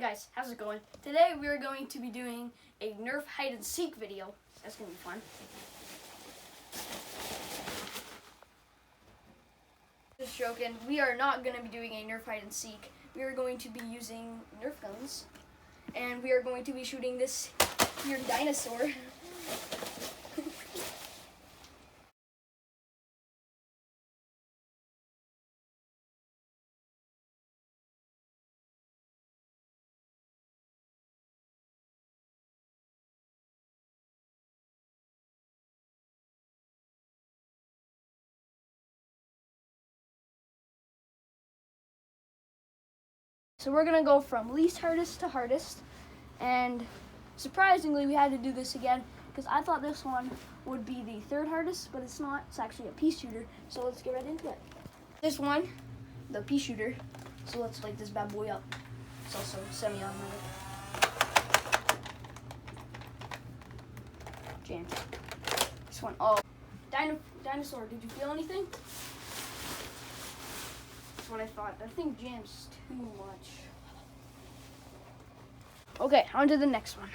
guys, how's it going? Today we are going to be doing a Nerf hide and seek video. That's gonna be fun. Just joking. We are not gonna be doing a Nerf hide and seek. We are going to be using Nerf guns, and we are going to be shooting this here dinosaur. So we're gonna go from least hardest to hardest, and surprisingly we had to do this again because I thought this one would be the third hardest, but it's not. It's actually a pea shooter, so let's get right into it. This one, the pea shooter, so let's light this bad boy up. It's also semi-automatic. Jam. This one, oh, dinosaur, did you feel anything? That's what I thought. That thing jams too much. Okay, on to the next one.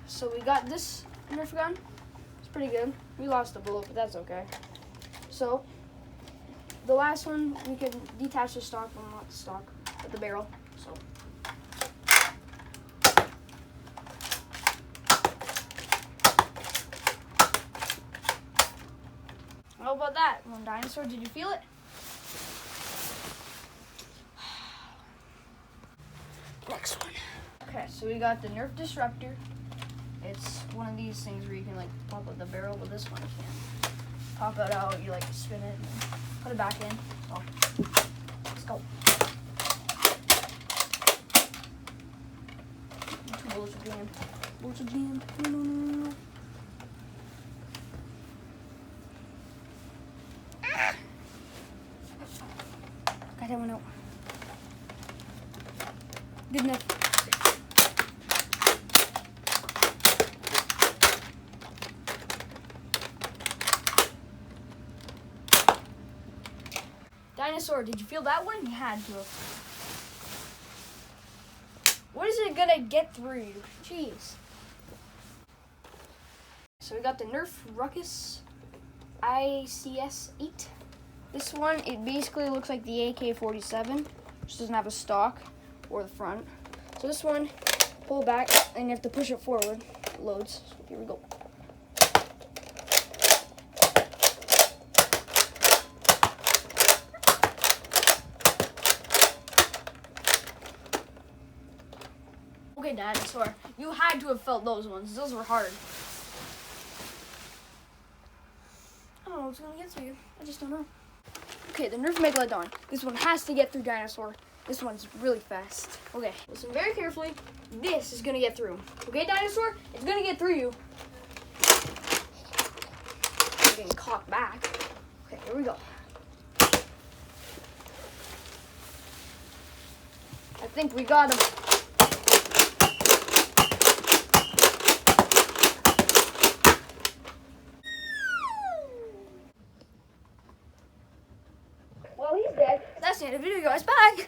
So we got this Nerf gun. It's pretty good. We lost a bullet, but that's okay. So the last one, we can detach the stock, well, not the stock, but the barrel. So how about that? One dinosaur, did you feel it? Next one. Okay, so we got the Nerf Disruptor. It's one of these things where you can like pop out the barrel, but this one you can't. Pop it out, you like spin it, and put it back in. So let's go. Two bullets are jammed. Bullets are jammed. No. Got that one out. Good enough. Dinosaur, did you feel that one? You had to have. What is it gonna get through you? Jeez. So we got the Nerf Ruckus ICS-8. This one, it basically looks like the AK-47, which doesn't have a stock or the front. So this one, pull back, and you have to push it forward. It loads. So here we go. Okay, dinosaur, you had to have felt those ones. Those were hard. I don't know what's gonna get through you. I just don't know. Okay, the Nerf Megalodon. This one has to get through dinosaur. This one's really fast. Okay, listen very carefully. This is gonna get through. Okay, dinosaur? It's gonna get through you. I'm getting cocked back. Okay, here we go. I think we got him. Well, he's dead. That's the end of the video, guys. Bye.